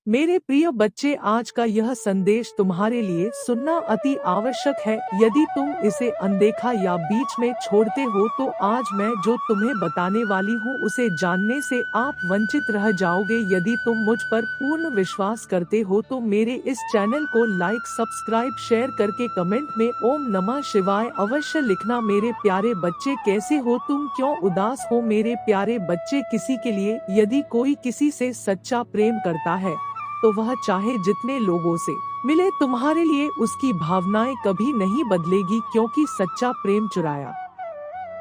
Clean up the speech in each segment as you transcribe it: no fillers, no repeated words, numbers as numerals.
मेरे प्रिय बच्चे, आज का यह संदेश तुम्हारे लिए सुनना अति आवश्यक है। यदि तुम इसे अनदेखा या बीच में छोड़ते हो तो आज मैं जो तुम्हें बताने वाली हूँ उसे जानने से आप वंचित रह जाओगे। यदि तुम मुझ पर पूर्ण विश्वास करते हो तो मेरे इस चैनल को लाइक, सब्सक्राइब, शेयर करके कमेंट में ओम नमः शिवाय अवश्य लिखना। मेरे प्यारे बच्चे, कैसे हो तुम? क्यों उदास हो मेरे प्यारे बच्चे? किसी के लिए यदि कोई किसी से सच्चा प्रेम करता है तो वह चाहे जितने लोगों से मिले, तुम्हारे लिए उसकी भावनाएं कभी नहीं बदलेगी, क्योंकि सच्चा प्रेम चुराया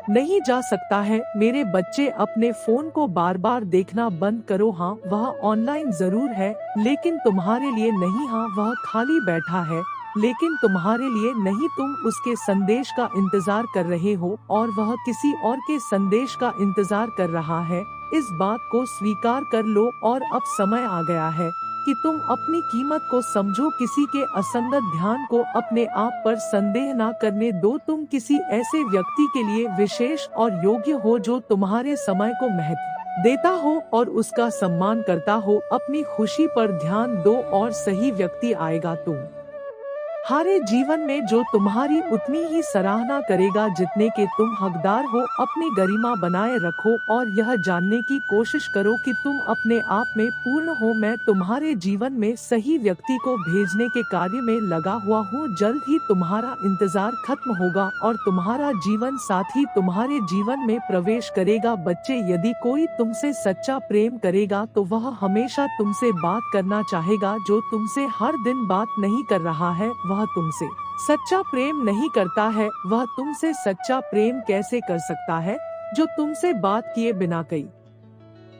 नहीं जा सकता है। मेरे बच्चे, अपने फोन को बार बार देखना बंद करो। हाँ, वह ऑनलाइन जरूर है लेकिन तुम्हारे लिए नहीं। हाँ, वह खाली बैठा है लेकिन तुम्हारे लिए नहीं। तुम उसके संदेश का इंतजार कर रहे हो और वह किसी और के संदेश का इंतजार कर रहा है। इस बात को स्वीकार कर लो और अब समय आ गया है कि तुम अपनी कीमत को समझो। किसी के असंगत ध्यान को अपने आप पर संदेह ना करने दो। तुम किसी ऐसे व्यक्ति के लिए विशेष और योग्य हो जो तुम्हारे समय को महत्व देता हो और उसका सम्मान करता हो। अपनी खुशी पर ध्यान दो और सही व्यक्ति आएगा तुम्हारे जीवन में जो तुम्हारी उतनी ही सराहना करेगा जितने के तुम हकदार हो। अपनी गरिमा बनाए रखो और यह जानने की कोशिश करो कि तुम अपने आप में पूर्ण हो। मैं तुम्हारे जीवन में सही व्यक्ति को भेजने के कार्य में लगा हुआ हूँ। जल्द ही तुम्हारा इंतजार खत्म होगा और तुम्हारा जीवन साथी तुम्हारे जीवन में प्रवेश करेगा। बच्चे, यदि कोई तुमसे सच्चा प्रेम करेगा तो वह हमेशा तुमसे बात करना चाहेगा। जो तुमसे हर दिन बात नहीं कर रहा है वह तुमसे सच्चा प्रेम नहीं करता है। वह तुमसे सच्चा प्रेम कैसे कर सकता है जो तुमसे बात किए बिना कई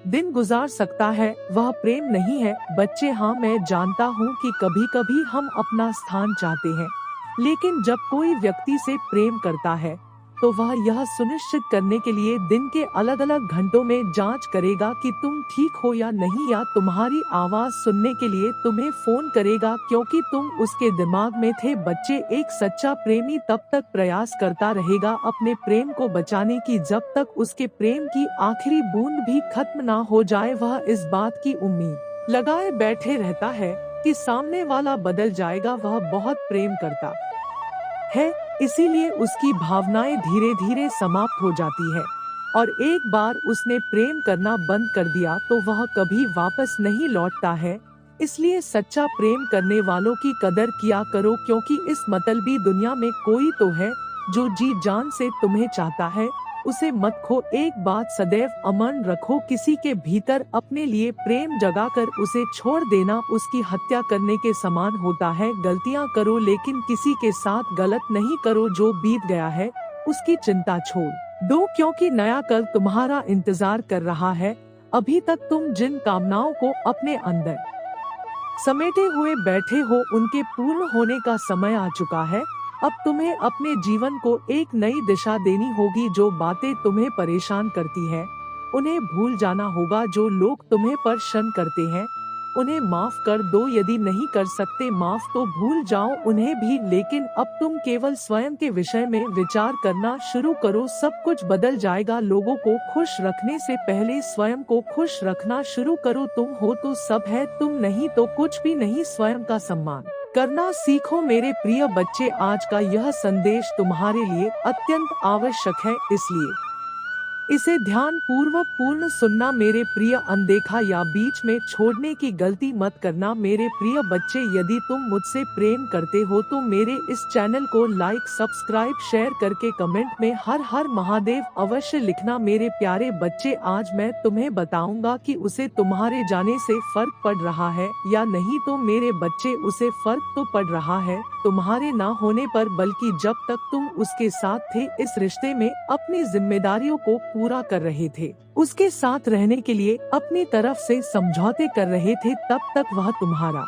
दिन गुजार सकता है? वह प्रेम नहीं है। बच्चे, हाँ, मैं जानता हूँ कि कभी कभी हम अपना स्थान चाहते हैं, लेकिन जब कोई व्यक्ति से प्रेम करता है तो वह यह सुनिश्चित करने के लिए दिन के अलग अलग घंटों में जांच करेगा कि तुम ठीक हो या नहीं, या तुम्हारी आवाज सुनने के लिए तुम्हें फोन करेगा क्योंकि तुम उसके दिमाग में थे। बच्चे, एक सच्चा प्रेमी तब तक प्रयास करता रहेगा अपने प्रेम को बचाने की जब तक उसके प्रेम की आखिरी बूंद भी खत्म ना हो जाए। वह इस बात की उम्मीद लगाए बैठे रहता है कि सामने वाला बदल जाएगा। वह बहुत प्रेम करता है, इसीलिए उसकी भावनाएं धीरे धीरे समाप्त हो जाती है और एक बार उसने प्रेम करना बंद कर दिया तो वह कभी वापस नहीं लौटता है। इसलिए सच्चा प्रेम करने वालों की कदर किया करो, क्योंकि इस मतलबी दुनिया में कोई तो है जो जी जान से तुम्हें चाहता है। उसे मत खो। एक बात सदैव अमन रखो, किसी के भीतर अपने लिए प्रेम जगाकर उसे छोड़ देना उसकी हत्या करने के समान होता है। गलतियां करो लेकिन किसी के साथ गलत नहीं करो। जो बीत गया है उसकी चिंता छोड़ दो, क्योंकि नया कल तुम्हारा इंतजार कर रहा है। अभी तक तुम जिन कामनाओं को अपने अंदर समेटे हुए बैठे हो उनके पूर्ण होने का समय आ चुका है। अब तुम्हें अपने जीवन को एक नई दिशा देनी होगी। जो बातें तुम्हें परेशान करती हैं, उन्हें भूल जाना होगा। जो लोग तुम्हें परेशान करते हैं उन्हें माफ कर दो। यदि नहीं कर सकते माफ तो भूल जाओ उन्हें भी, लेकिन अब तुम केवल स्वयं के विषय में विचार करना शुरू करो। सब कुछ बदल जाएगा। लोगों को खुश रखने से पहले स्वयं को खुश रखना शुरू करो। तुम हो तो सब है, तुम नहीं तो कुछ भी नहीं। स्वयं का सम्मान करना सीखो मेरे प्रिय बच्चे। आज का यह संदेश तुम्हारे लिए अत्यंत आवश्यक है, इसलिए इसे ध्यान पूर्वक पूर्ण सुनना मेरे प्रिय। अनदेखा या बीच में छोड़ने की गलती मत करना मेरे प्रिय बच्चे। यदि तुम मुझसे प्रेम करते हो तो मेरे इस चैनल को लाइक, सब्सक्राइब, शेयर करके कमेंट में हर हर महादेव अवश्य लिखना। मेरे प्यारे बच्चे, आज मैं तुम्हें बताऊंगा कि उसे तुम्हारे जाने से फर्क पड़ रहा है या नहीं। तो मेरे बच्चे, उसे फर्क तो पड़ रहा है तुम्हारे ना होने पर, बल्कि जब तक तुम उसके साथ थे, इस रिश्ते में अपनी जिम्मेदारियों को पूरा कर रहे थे, उसके साथ रहने के लिए अपनी तरफ से समझौते कर रहे थे, तब तक वह तुम्हारा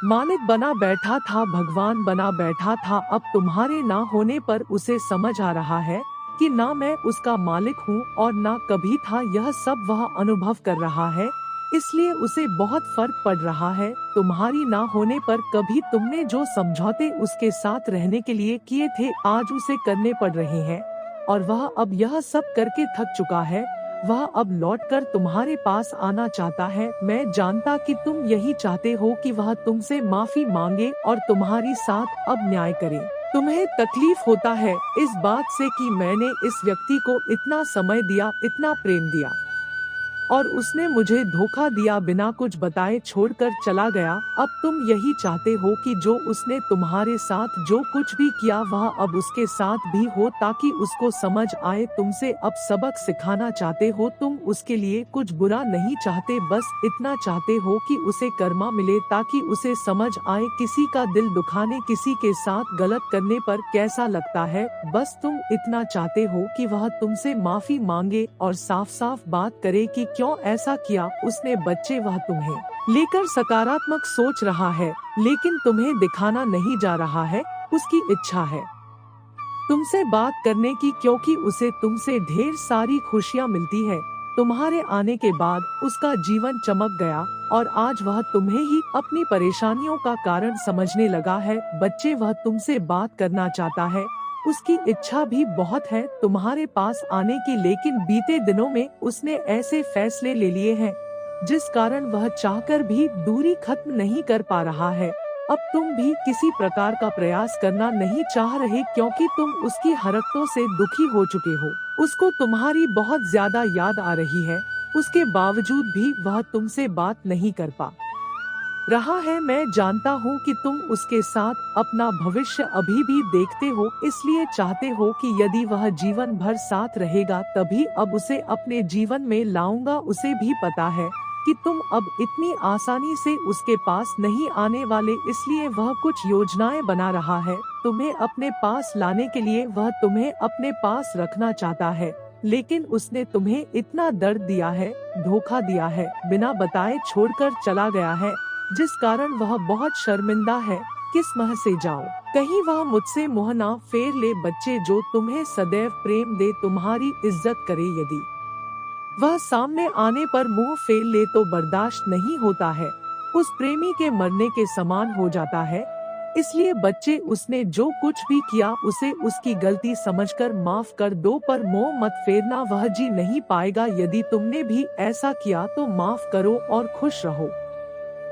मालिक बना बैठा था, भगवान बना बैठा था। अब तुम्हारे ना होने पर उसे समझ आ रहा है कि ना मैं उसका मालिक हूँ और ना कभी था। यह सब वह अनुभव कर रहा है, इसलिए उसे बहुत फर्क पड़ रहा है तुम्हारी ना होने पर। कभी तुमने जो समझौते उसके साथ रहने के लिए किए थे आज उसे करने पड़ रहे हैं और वह अब यह सब करके थक चुका है। वह अब लौटकर तुम्हारे पास आना चाहता है। मैं जानता कि तुम यही चाहते हो कि वह तुमसे माफी मांगे और तुम्हारी साथ अब न्याय करे। तुम्हें तकलीफ होता है इस बात से कि मैंने इस व्यक्ति को इतना समय दिया, इतना प्रेम दिया, और उसने मुझे धोखा दिया, बिना कुछ बताए छोड़कर चला गया। अब तुम यही चाहते हो कि जो उसने तुम्हारे साथ जो कुछ भी किया वह अब उसके साथ भी हो, ताकि उसको समझ आए। तुमसे अब सबक सिखाना चाहते हो। तुम उसके लिए कुछ बुरा नहीं चाहते, बस इतना चाहते हो कि उसे कर्मा मिले, ताकि उसे समझ आए किसी का दिल दुखाने, किसी के साथ गलत करने पर कैसा लगता है। बस तुम इतना चाहते हो कि वह तुमसे माफी मांगे और साफ साफ बात करे कि क्यों ऐसा किया उसने। बच्चे, वह तुम्हें लेकर सकारात्मक सोच रहा है, लेकिन तुम्हें दिखाना नहीं जा रहा है। उसकी इच्छा है तुमसे बात करने की, क्योंकि उसे तुमसे ढेर सारी खुशियाँ मिलती है। तुम्हारे आने के बाद उसका जीवन चमक गया और आज वह तुम्हें ही अपनी परेशानियों का कारण समझने लगा है। बच्चे, वह तुमसे बात करना चाहता है, उसकी इच्छा भी बहुत है तुम्हारे पास आने की, लेकिन बीते दिनों में उसने ऐसे फैसले ले लिए हैं जिस कारण वह चाहकर भी दूरी खत्म नहीं कर पा रहा है। अब तुम भी किसी प्रकार का प्रयास करना नहीं चाह रहे, क्योंकि तुम उसकी हरकतों से दुखी हो चुके हो। उसको तुम्हारी बहुत ज्यादा याद आ रही है, उसके बावजूद भी वह तुमसे बात नहीं कर पा रहा है। मैं जानता हूँ कि तुम उसके साथ अपना भविष्य अभी भी देखते हो, इसलिए चाहते हो कि यदि वह जीवन भर साथ रहेगा तभी अब उसे अपने जीवन में लाऊंगा। उसे भी पता है कि तुम अब इतनी आसानी से उसके पास नहीं आने वाले, इसलिए वह कुछ योजनाएं बना रहा है तुम्हें अपने पास लाने के लिए। वह तुम्हें अपने पास रखना चाहता है, लेकिन उसने तुम्हें इतना दर्द दिया है, धोखा दिया है, बिना बताए छोड़कर चला गया है, जिस कारण वह बहुत शर्मिंदा है। किस मुंह से जाऊं, कहीं वह मुझसे मुंह ना फेर ले। बच्चे, जो तुम्हें सदैव प्रेम दे, तुम्हारी इज्जत करे, यदि वह सामने आने पर मुंह फेर ले तो बर्दाश्त नहीं होता है, उस प्रेमी के मरने के समान हो जाता है। इसलिए बच्चे, उसने जो कुछ भी किया उसे उसकी गलती समझकर माफ कर दो, पर मुंह मत फेरना, वह जी नहीं पाएगा। यदि तुमने भी ऐसा किया तो माफ करो और खुश रहो।